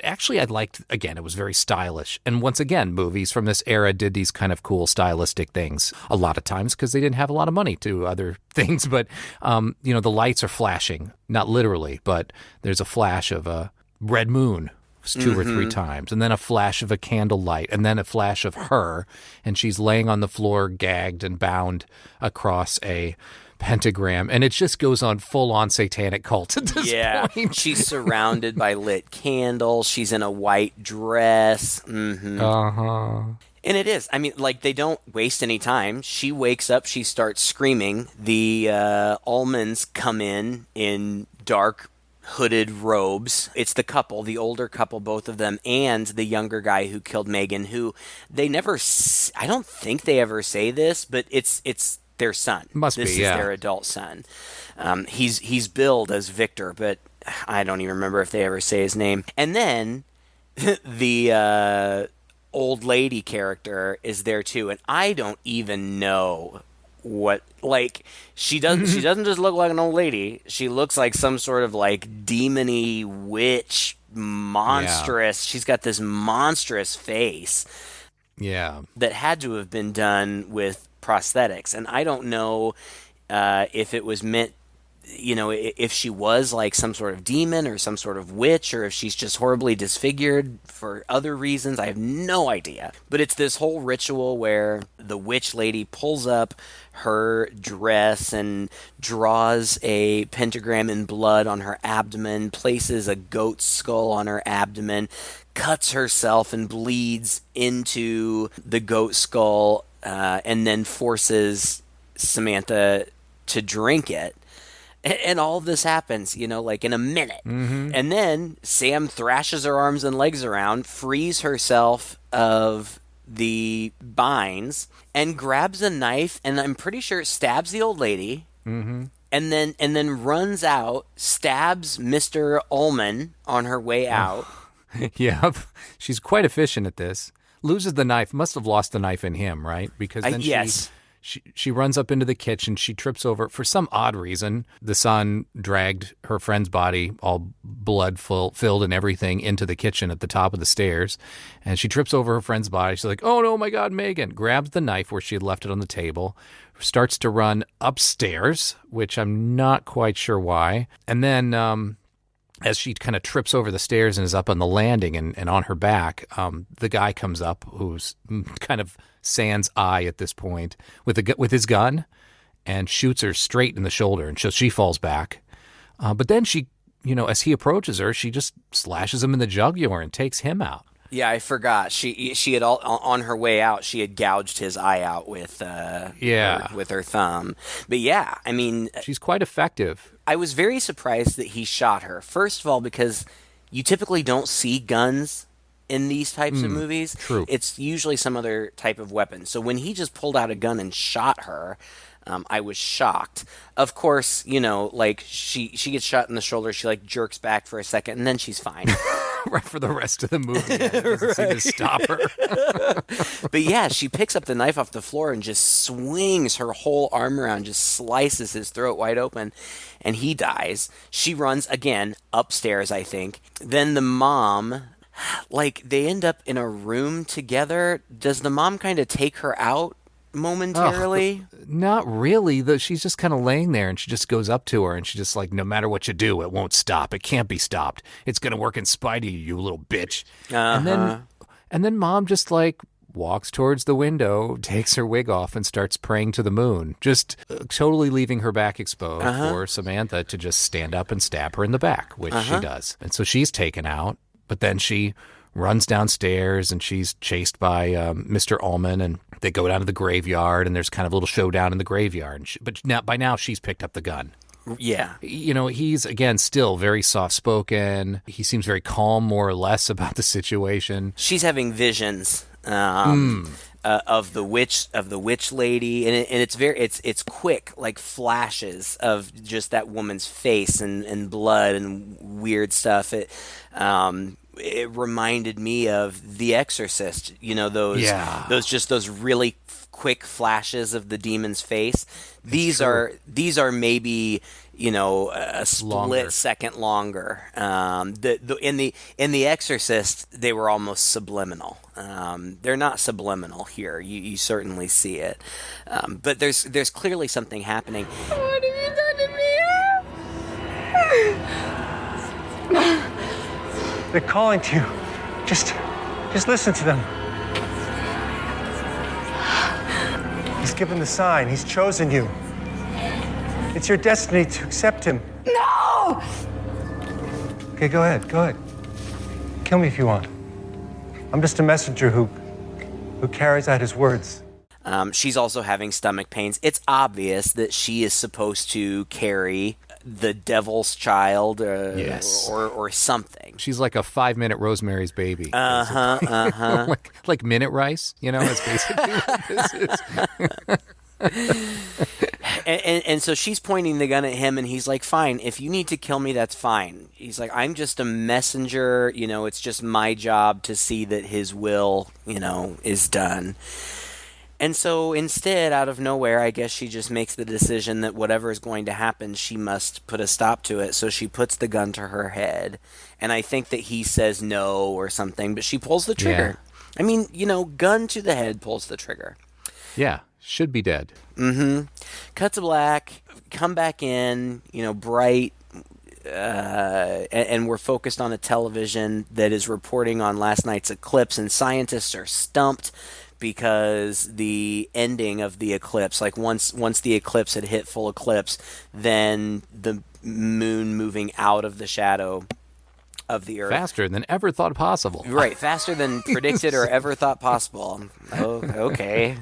liked, again, it was very stylish. And once again, movies from this era did these kind of cool stylistic things a lot of times because they didn't have a lot of money to other things. But, the lights are flashing, not literally, but there's a flash of a red moon 2 or 3 times, and then a flash of a candlelight, and then a flash of her, and she's laying on the floor, gagged and bound across a pentagram, and it just goes on full-on satanic cult at this point. She's surrounded by lit candles. She's in a white dress. And it is. I mean, like, they don't waste any time. She wakes up. She starts screaming. The Ulmans come in dark hooded robes. It's the couple, the older couple, both of them, and the younger guy who killed Megan, who they never, I don't think they ever say this, but it's their son. This is their adult son. He's billed as Victor, but I don't even remember if they ever say his name. And then the old lady character is there too, and I don't even know what, like, she doesn't just look like an old lady. She looks like some sort of like demony witch, monstrous. She's got this monstrous face. Yeah. That had to have been done with prosthetics, and I don't know if it was meant, if she was like some sort of demon or some sort of witch, or if she's just horribly disfigured for other reasons. I have no idea. But it's this whole ritual where the witch lady pulls up her dress and draws a pentagram in blood on her abdomen, places a goat skull on her abdomen, cuts herself and bleeds into the goat skull, and then forces Samantha to drink it. And all of this happens, like in a minute. Mm-hmm. And then Sam thrashes her arms and legs around, frees herself of the binds, and grabs a knife, and I'm pretty sure stabs the old lady. Mm-hmm. And then runs out, stabs Mr. Ulman on her way out. Yep. She's quite efficient at this. Loses the knife. Must have lost the knife in him, right? Because then yes. She runs up into the kitchen. She trips over. For some odd reason, the son dragged her friend's body, all blood-filled and everything, into the kitchen at the top of the stairs. And she trips over her friend's body. She's like, oh, no, my God, Megan. Grabs the knife where she had left it on the table. Starts to run upstairs, which I'm not quite sure why. And then as she kind of trips over the stairs and is up on the landing and on her back, the guy comes up who's kind of sans eye at this point with his gun and shoots her straight in the shoulder, and so she falls back. But then she, as he approaches her, she just slashes him in the jugular and takes him out. Yeah, I forgot. She had on her way out. She had gouged his eye out with her thumb. But yeah, I mean, she's quite effective. I was very surprised that he shot her. First of all, because you typically don't see guns in these types of movies. True. It's usually some other type of weapon. So when he just pulled out a gun and shot her, I was shocked. Of course, like she gets shot in the shoulder. She like jerks back for a second, and then she's fine. Right, for the rest of the movie. It doesn't seem to stop her. But yeah, she picks up the knife off the floor and just swings her whole arm around, just slices his throat wide open, and he dies. She runs again upstairs, I think. Then the mom, like, they end up in a room together. Does the mom kind of take her out momentarily? Not really. She's just kind of laying there, and she just goes up to her, and she's just like, no matter what you do, it won't stop. It can't be stopped. It's going to work in spite of you, you little bitch. Uh-huh. And then mom just like walks towards the window, takes her wig off, and starts praying to the moon, just totally leaving her back exposed for Samantha to just stand up and stab her in the back, which she does. And so she's taken out, but then she runs downstairs, and she's chased by Mr. Ulman, and they go down to the graveyard, and there's kind of a little showdown in the graveyard. But by now, she's picked up the gun. Yeah. He's, again, still very soft-spoken. He seems very calm, more or less, about the situation. She's having visions of the witch lady, and it's quick, like flashes of just that woman's face and blood and weird stuff. It reminded me of The Exorcist, those really quick flashes of the demon's face. These are maybe a split second longer. In the Exorcist, they were almost subliminal. They're not subliminal here. You certainly see it, but there's clearly something happening. What have you done to me? They're calling to you. Just listen to them. He's given the sign. He's chosen you. It's your destiny to accept him. No! Okay, go ahead. Kill me if you want. I'm just a messenger who carries out his words. She's also having stomach pains. It's obvious that she is supposed to carry the devil's child or something. She's like a 5-minute Rosemary's Baby. like Minute Rice, that's basically what this is. And so she's pointing the gun at him, and he's like, fine, if you need to kill me, that's fine. He's like, I'm just a messenger, it's just my job to see that his will, is done. And so instead, out of nowhere, I guess she just makes the decision that whatever is going to happen, she must put a stop to it. So she puts the gun to her head. And I think that he says no or something, but she pulls the trigger. Yeah. I mean, gun to the head pulls the trigger. Yeah, should be dead. Mm-hmm. Cut to black, come back in, bright, and we're focused on a television that is reporting on last night's eclipse, and scientists are stumped because the ending of the eclipse, like once the eclipse had hit full eclipse, then the moon moving out of the shadow of the Earth. Faster than ever thought possible. Right, faster than predicted or ever thought possible. Oh, okay.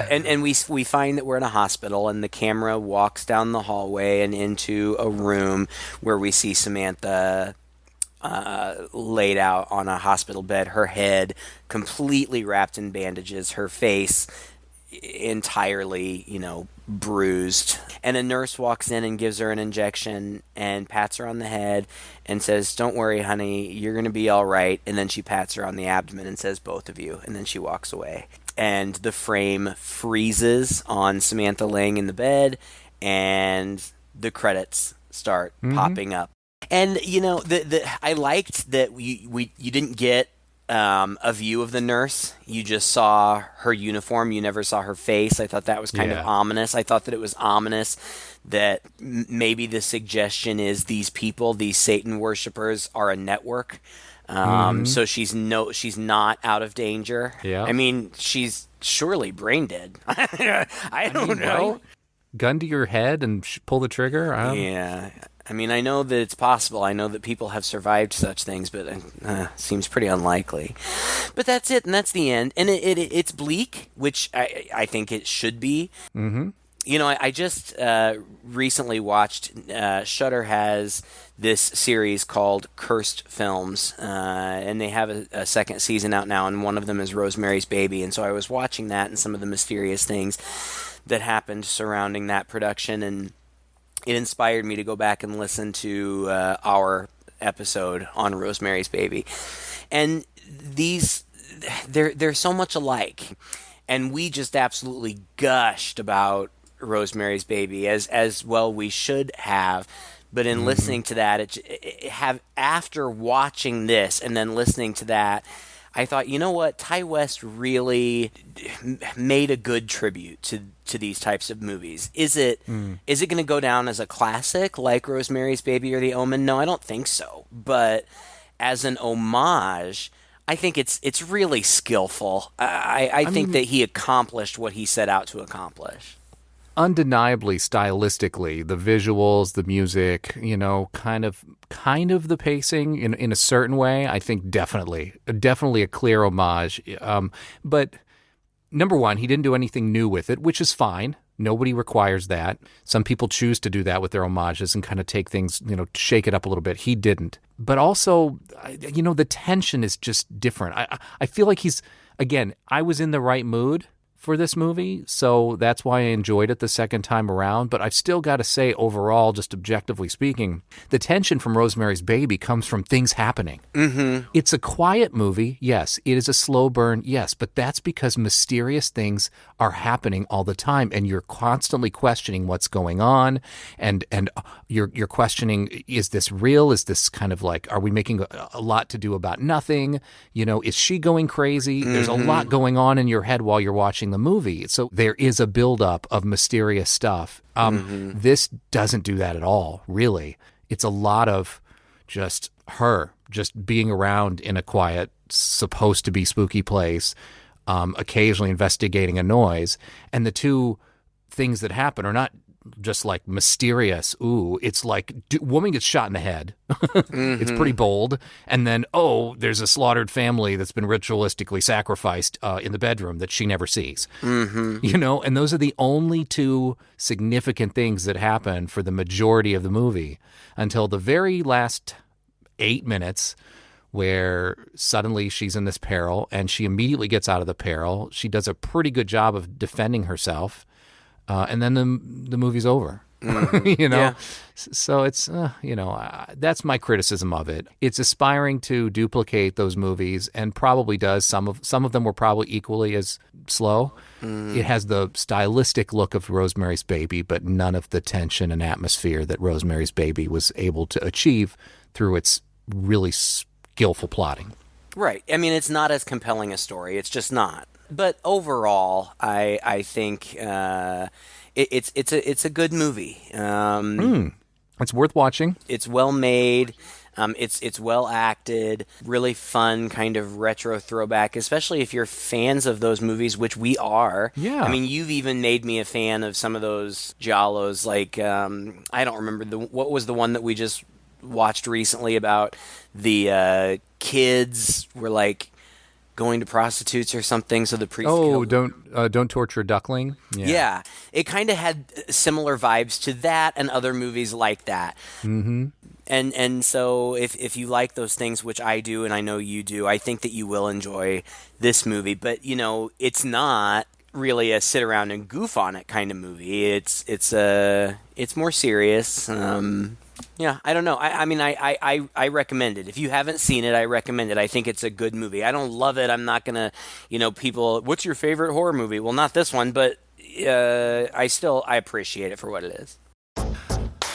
And we find that we're in a hospital, and the camera walks down the hallway and into a room where we see Samantha laid out on a hospital bed, her head completely wrapped in bandages, her face entirely, bruised. And a nurse walks in and gives her an injection and pats her on the head and says, "Don't worry, honey, you're going to be all right." And then she pats her on the abdomen and says, "Both of you." And then she walks away. And the frame freezes on Samantha laying in the bed, and the credits start popping up. And I liked that you didn't get a view of the nurse. You just saw her uniform. You never saw her face. I thought that was kind of ominous. I thought that it was ominous that maybe the suggestion is these people, these Satan worshipers, are a network. So she's not out of danger. Yeah. I mean, she's surely brain dead. I don't know. Right? Gun to your head and pull the trigger? Yeah. I mean, I know that it's possible. I know that people have survived such things, but it seems pretty unlikely. But that's it, and that's the end. And it's bleak, which I think it should be. Mm-hmm. I just recently watched, Shudder has this series called Cursed Films, and they have a second season out now, and one of them is Rosemary's Baby. And so I was watching that and some of the mysterious things that happened surrounding that production, and it inspired me to go back and listen to our episode on Rosemary's Baby. And they're so much alike. And we just absolutely gushed about Rosemary's Baby, as well we should have. But in listening to that, after watching this and then listening to that, I thought, you know what, Ty West really made a good tribute to these types of movies. Is it going to go down as a classic like Rosemary's Baby or The Omen? No, I don't think so. But as an homage, I think it's really skillful. I think that he accomplished what he set out to accomplish. Undeniably, stylistically, the visuals, the music, kind of the pacing in a certain way, I think definitely a clear homage. But number one, he didn't do anything new with it, which is fine. Nobody requires that. Some people choose to do that with their homages and kind of take things, shake it up a little bit. He didn't. But also, the tension is just different. I feel like I was in the right mood for this movie, so that's why I enjoyed it the second time around. But I've still got to say, overall, just objectively speaking, the tension from Rosemary's Baby comes from things happening. Mm-hmm. It's a quiet movie, yes. It is a slow burn, yes. But that's because mysterious things are happening all the time, and you're constantly questioning what's going on, and you're questioning, is this real? Is this kind of like, are we making a lot to do about nothing? Is she going crazy? Mm-hmm. There's a lot going on in your head while you're watching the movie. So there is a buildup of mysterious stuff. This doesn't do that at all, really. It's a lot of just her just being around in a quiet, supposed to be spooky place, occasionally investigating a noise. And the two things that happen are not just like mysterious. Ooh, it's like woman gets shot in the head. It's pretty bold. And then, there's a slaughtered family that's been ritualistically sacrificed in the bedroom that she never sees. Mm-hmm. And those are the only two significant things that happen for the majority of the movie until the very last 8 minutes, where suddenly she's in this peril and she immediately gets out of the peril. She does a pretty good job of defending herself. and then the movie's over. You know, Yeah. so it's that's my criticism of it. It's aspiring to duplicate those movies, and probably does. Some of them were probably equally as slow. It has the stylistic look of Rosemary's Baby, but none of the tension and atmosphere that Rosemary's Baby was able to achieve through its really skillful plotting. Right. I mean, it's not as compelling a story. It's just not. But overall, I think it's a good movie. It's worth watching. It's well made. It's well acted. Really fun kind of retro throwback, especially if you're fans of those movies, which we are. Yeah. I mean, you've even made me a fan of some of those giallos. Like I don't remember what was the one that we just watched recently about the kids were like going to prostitutes or something, so the priest Don't torture a duckling. yeah, it kind of had similar vibes to that and other movies like that. Mm-hmm. And so if you like those things, which I do and I know you do, I think that you will enjoy this movie. But it's not really a sit around and goof on it kind of movie. It's more serious. Yeah, I don't know. I mean, I recommend it. If you haven't seen it, I recommend it. I think it's a good movie. I don't love it. I'm not going to, people, what's your favorite horror movie? Well, not this one, but I appreciate it for what it is.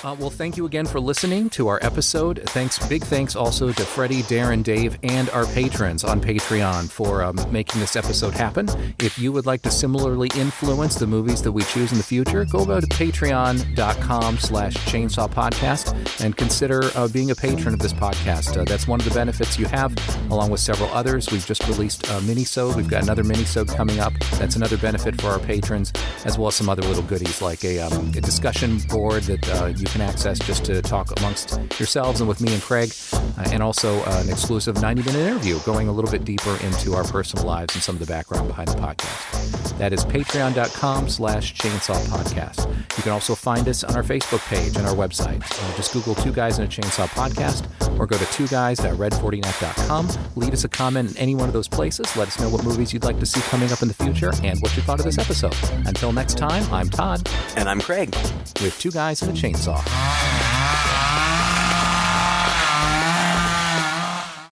Well, thank you again for listening to our episode. Big thanks also to Freddie, Darren, Dave, and our patrons on Patreon for making this episode happen. If you would like to similarly influence the movies that we choose in the future, go to patreon.com/Chainsaw Podcast and consider being a patron of this podcast. That's one of the benefits you have, along with several others. We've just released a mini-sode. We've got another mini-sode coming up. That's another benefit for our patrons, as well as some other little goodies like a discussion board that you can access just to talk amongst yourselves and with me and Craig, and also an exclusive 90-minute interview going a little bit deeper into our personal lives and some of the background behind the podcast. That is patreon.com/Chainsaw Podcast. You can also find us on our Facebook page and our website. Just Google Two Guys and a Chainsaw Podcast, or go to twoguys.red40net.com. Leave us a comment in any one of those places. Let us know what movies you'd like to see coming up in the future and what you thought of this episode. Until next time, I'm Todd. And I'm Craig. With Two Guys and a Chainsaw.